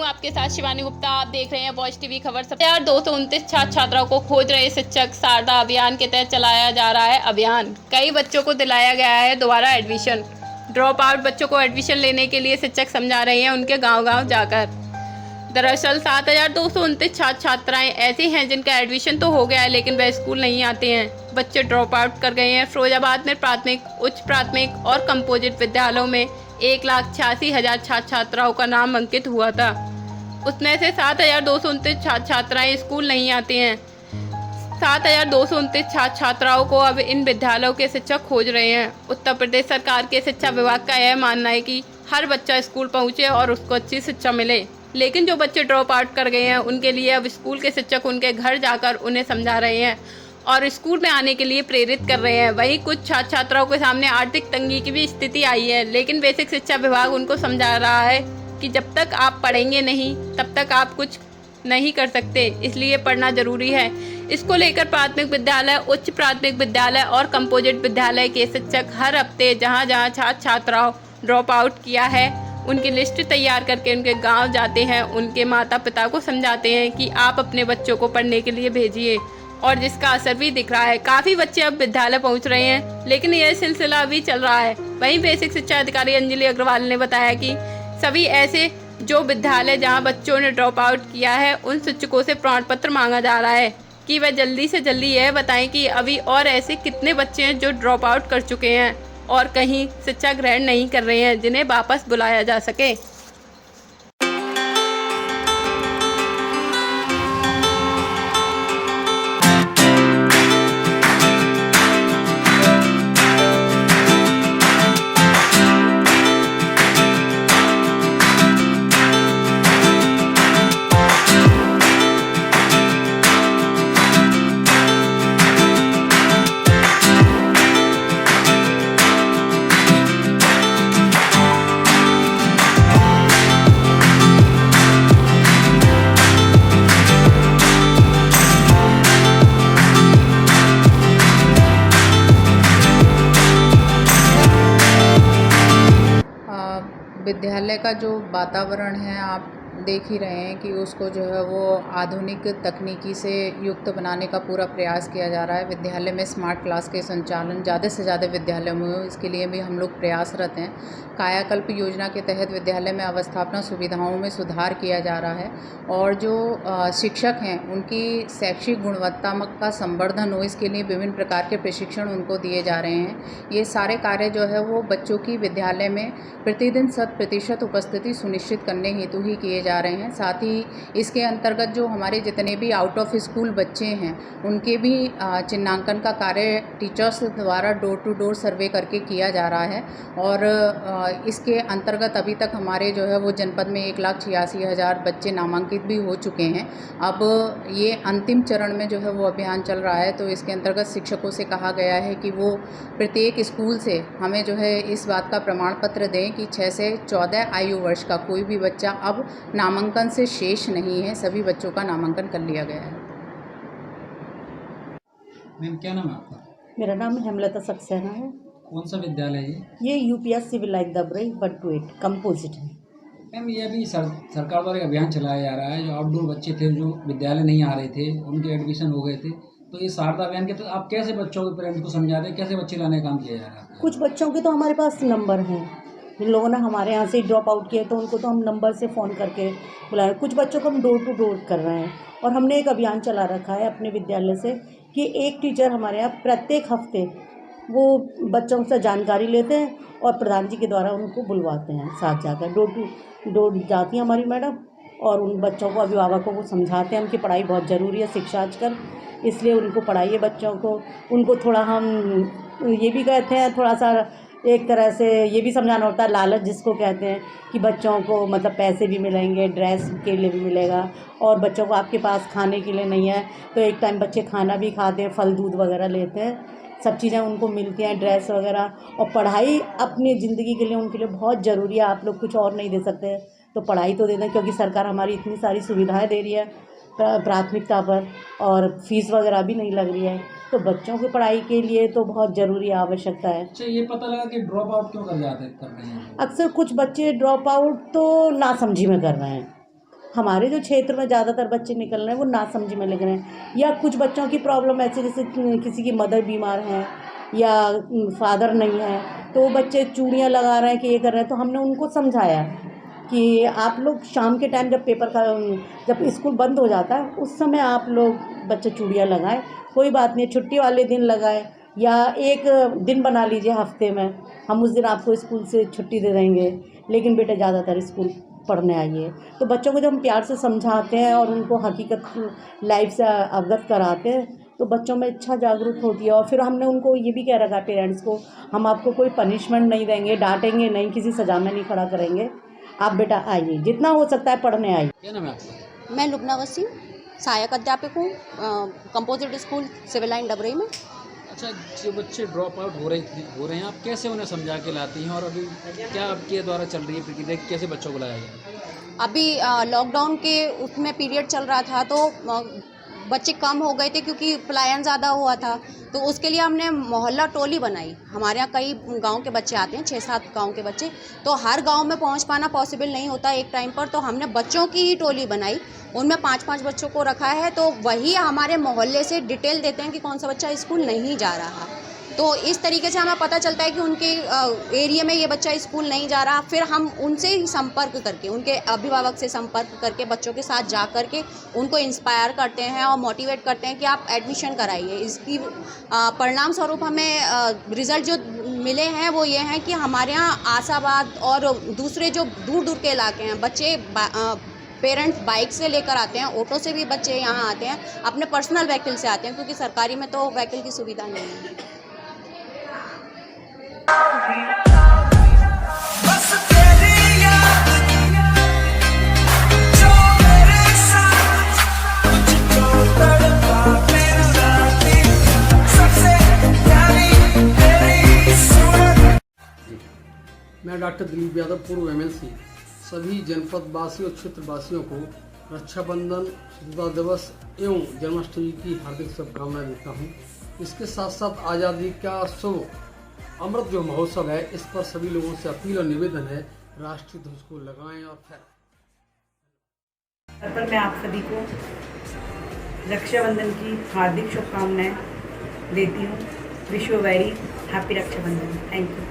हूँ आपके साथ शिवानी गुप्ता। आप देख रहे हैं वॉइस टीवी खबर। 229 छात्र छात्राओं को खोज रहे शिक्षक शारदा अभियान के तहत चलाया जा रहा है अभियान। कई बच्चों को दिलाया गया है दोबारा एडमिशन। ड्रॉप आउट बच्चों को एडमिशन लेने के लिए शिक्षक समझा रहे हैं उनके गाँव जाकर। दरअसल 7,229 छात्र छात्राएं ऐसी हैं जिनका एडमिशन तो हो गया है लेकिन वह स्कूल नहीं आते हैं। बच्चे ड्रॉप आउट कर गए हैं। फिरोजाबाद में प्राथमिक, उच्च प्राथमिक और कंपोजिट विद्यालयों में 1,86,000 छात्र छात्राओं का नाम अंकित हुआ था। उसमें से 7,229 छात्र छात्राएं स्कूल नहीं आते हैं। 7,229 छात्र छात्राओं को अब इन विद्यालयों के शिक्षक खोज रहे हैं। उत्तर प्रदेश सरकार के शिक्षा विभाग का यह मानना है कि हर बच्चा स्कूल पहुंचे और उसको अच्छी शिक्षा मिले, लेकिन जो बच्चे ड्रॉप आउट कर गए हैं उनके लिए अब स्कूल के शिक्षक उनके घर जाकर उन्हें समझा रहे हैं और स्कूल में आने के लिए प्रेरित कर रहे हैं। वहीं कुछ छात्र छात्राओं के सामने आर्थिक तंगी की भी स्थिति आई है, लेकिन बेसिक शिक्षा विभाग उनको समझा रहा है कि जब तक आप पढ़ेंगे नहीं तब तक आप कुछ नहीं कर सकते, इसलिए पढ़ना जरूरी है। इसको लेकर प्राथमिक विद्यालय, उच्च प्राथमिक विद्यालय और कंपोजिट विद्यालय के शिक्षक हर हफ्ते जहाँ जहाँ छात्र छात्राओं ड्रॉप आउट किया है उनकी लिस्ट तैयार करके उनके गांव जाते हैं, उनके माता पिता को समझाते हैं कि आप अपने बच्चों को पढ़ने के लिए भेजिए, और जिसका असर भी दिख रहा है। काफ़ी बच्चे अब विद्यालय पहुंच रहे हैं, लेकिन यह सिलसिला अभी चल रहा है। वहीं बेसिक शिक्षा अधिकारी अंजलि अग्रवाल ने बताया कि सभी ऐसे जो विद्यालय जहां बच्चों ने ड्रॉप आउट किया है उन शिक्षकों से प्रमाण पत्र मांगा जा रहा है कि वह जल्दी से जल्दी यह बताएं कि अभी और ऐसे कितने बच्चे हैं जो ड्रॉप आउट कर चुके हैं और कहीं शिक्षा ग्रहण नहीं कर रहे हैं, जिन्हें वापस बुलाया जा सके। विद्यालय का जो वातावरण है आप देख ही रहे हैं कि उसको जो है वो आधुनिक तकनीकी से युक्त बनाने का पूरा प्रयास किया जा रहा है। विद्यालय में स्मार्ट क्लास के संचालन ज़्यादा से ज़्यादा विद्यालयों में हो, इसके लिए भी हम लोग प्रयासरत हैं। कायाकल्प योजना के तहत विद्यालय में अवस्थापना सुविधाओं में सुधार किया जा रहा है और जो शिक्षक हैं उनकी शैक्षिक गुणवत्ता का संवर्धन हो, इसके लिए विभिन्न प्रकार के प्रशिक्षण उनको दिए जा रहे हैं। ये सारे कार्य जो है वो बच्चों की विद्यालय में प्रतिदिन 100% उपस्थिति सुनिश्चित करने हेतु ही किए जा रहे हैं। साथ ही इसके अंतर्गत जो हमारे जितने भी आउट ऑफ स्कूल बच्चे हैं उनके भी चिन्हांकन का कार्य टीचर्स द्वारा डोर टू डोर सर्वे करके किया जा रहा है और इसके अंतर्गत अभी तक हमारे जो है वो जनपद में 1,86,000 बच्चे नामांकित भी हो चुके हैं। अब ये अंतिम चरण में जो है वो अभियान चल रहा है, तो इसके अंतर्गत शिक्षकों से कहा गया है कि वो प्रत्येक स्कूल से हमें जो है इस बात का प्रमाण पत्र दें कि 6 से 14 आयु वर्ष का कोई भी बच्चा अब नामांकन से शेष नहीं है, सभी बच्चों का नामांकन कर लिया गया है। मैम क्या नाम है आपका? मेरा नाम हेमलता सक्सेना है। कौन सा विद्यालय है ये यूपीएस सिविल लाइफ दबरई 1 to 8 कंपोजिट है। मैम ये अभी सरकार द्वारा एक अभियान चलाया जा रहा है। जो आउटडोर बच्चे थे जो विद्यालय नहीं आ रहे थे उनके एडमिशन हो गए थे, तो ये शारदा अभियान के तहत आप कैसे बच्चों के पेरेंट्स को समझाते हैं, कैसे बच्चे लाने का काम किया जा रहा है? कुछ बच्चों के तो हमारे पास नंबर हैं, जिन लोगों ने हमारे यहाँ से ड्रॉप आउट किया तो उनको तो हम नंबर से फ़ोन करके बुलाए। कुछ बच्चों को हम डोर टू डोर कर रहे हैं और हमने एक अभियान चला रखा है अपने विद्यालय से कि एक टीचर हमारे यहाँ प्रत्येक हफ्ते वो बच्चों से जानकारी लेते हैं और प्रधान जी के द्वारा उनको बुलवाते हैं। साथ जाकर डोर टू डोर जाती हैं हमारी मैडम और उन बच्चों को, अभिभावकों को समझाते हैं उनकी पढ़ाई बहुत ज़रूरी है शिक्षा आजकल, इसलिए उनको पढ़ाइए बच्चों को। उनको थोड़ा हम ये भी कहते हैं, थोड़ा सा एक तरह से ये भी समझाना होता है, लालच जिसको कहते हैं कि बच्चों को मतलब पैसे भी मिलेंगे, ड्रेस के लिए भी मिलेगा और बच्चों को आपके पास खाने के लिए नहीं है तो एक टाइम बच्चे खाना भी खाते हैं, फल दूध वगैरह लेते हैं, सब चीज़ें उनको मिलती हैं, ड्रेस वगैरह। और पढ़ाई अपनी ज़िंदगी के लिए उनके लिए बहुत ज़रूरी है। आप लोग कुछ और नहीं दे सकते तो पढ़ाई तो दे दें, क्योंकि सरकार हमारी इतनी सारी सुविधाएं दे रही है प्राथमिकता पर और फीस वगैरह भी नहीं लग रही है, तो बच्चों की पढ़ाई के लिए तो बहुत ज़रूरी आवश्यकता है। अच्छा, ये पता लगा कि ड्रॉप आउट क्यों कर रहे हैं? अक्सर कुछ बच्चे ड्रॉप आउट तो नासमझी में कर रहे हैं, हमारे जो क्षेत्र में ज़्यादातर बच्चे निकल रहे हैं वो नासमझी में लग रहे हैं, या कुछ बच्चों की प्रॉब्लम ऐसे जैसे किसी की मदर बीमार है या फादर नहीं है, तो वो बच्चे चूड़ियाँ लगा रहे हैं कि ये कर रहे हैं। तो हमने उनको समझाया कि आप लोग शाम के टाइम जब स्कूल बंद हो जाता है उस समय आप लोग बच्चे चूड़ियाँ लगाएं, कोई बात नहीं, छुट्टी वाले दिन लगाएं या एक दिन बना लीजिए हफ्ते में, हम उस दिन आपको स्कूल से छुट्टी दे देंगे, लेकिन बेटा ज़्यादातर स्कूल पढ़ने आइए। तो बच्चों को जब हम प्यार से समझाते हैं और उनको हकीकत लाइफ से अवगत कराते हैं तो बच्चों में इच्छा जागरूक होती है। और फिर हमने उनको ये भी कह रखा है पेरेंट्स को, हम आपको कोई पनिशमेंट नहीं देंगे, डांटेंगे नहीं, किसी सज़ा में नहीं खड़ा करेंगे, आप बेटा आइए, जितना हो सकता है पढ़ने आइए। क्या नाम है आपका? मैं लुबना वसीम, सहायक अध्यापक हूँ कंपोजिट स्कूल सिविल लाइन डबरई में। अच्छा, जो बच्चे ड्रॉप आउट हो रहे हैं, आप कैसे उन्हें समझा के लाती हैं और अभी क्या आपके द्वारा चल रही है प्रक्रिया, कैसे बच्चों को लाया जाए? अभी लॉकडाउन के उसमें पीरियड चल रहा था तो बच्चे कम हो गए थे क्योंकि पलायन ज़्यादा हुआ था, तो उसके लिए हमने मोहल्ला टोली बनाई। हमारे यहाँ कई गांव के बच्चे आते हैं, 6-7 गांव के बच्चे, तो हर गांव में पहुंच पाना पॉसिबल नहीं होता एक टाइम पर, तो हमने बच्चों की ही टोली बनाई, उनमें 5-5 बच्चों को रखा है। तो वही हमारे मोहल्ले से डिटेल देते हैं कि कौन सा बच्चा स्कूल नहीं जा रहा, तो इस तरीके से हमें पता चलता है कि उनके एरिया में ये बच्चा स्कूल नहीं जा रहा। फिर हम उनसे ही संपर्क करके, उनके अभिभावक से संपर्क करके बच्चों के साथ जा कर के उनको इंस्पायर करते हैं और मोटिवेट करते हैं कि आप एडमिशन कराइए। इसकी परिणाम स्वरूप हमें रिज़ल्ट जो मिले हैं वो ये हैं कि हमारे यहाँ आशाबाद और दूसरे जो दूर दूर के इलाके हैं, बच्चे पेरेंट्स बाइक से लेकर आते हैं, ऑटो से भी बच्चे यहाँ आते हैं, अपने पर्सनल व्हीकल से आते हैं, क्योंकि सरकारी में तो व्हीकल की सुविधा नहीं है। बस तेरी याद जो मेरे साथ मुझको तड़पा फिर राती सबसे प्यारी तेरी सूरत। मैं डॉक्टर दिलीप यादव, पूर्व MLC, सभी जनपद वासियों और क्षेत्र वासियों को रक्षाबंधन, स्वतंत्रता दिवस एवं जन्माष्टमी की हार्दिक शुभकामनाएं देता हूँ। इसके साथ साथ आज़ादी का शुभ अमृत जो महोत्सव है, इस पर सभी लोगों से अपील और निवेदन है, राष्ट्रीय ध्वज को लगाएं और फहराएं। पर मैं आप सभी को रक्षाबंधन की हार्दिक शुभकामनाएं देती हूँ। Wish you very happy Rakshabandhan. Thank you.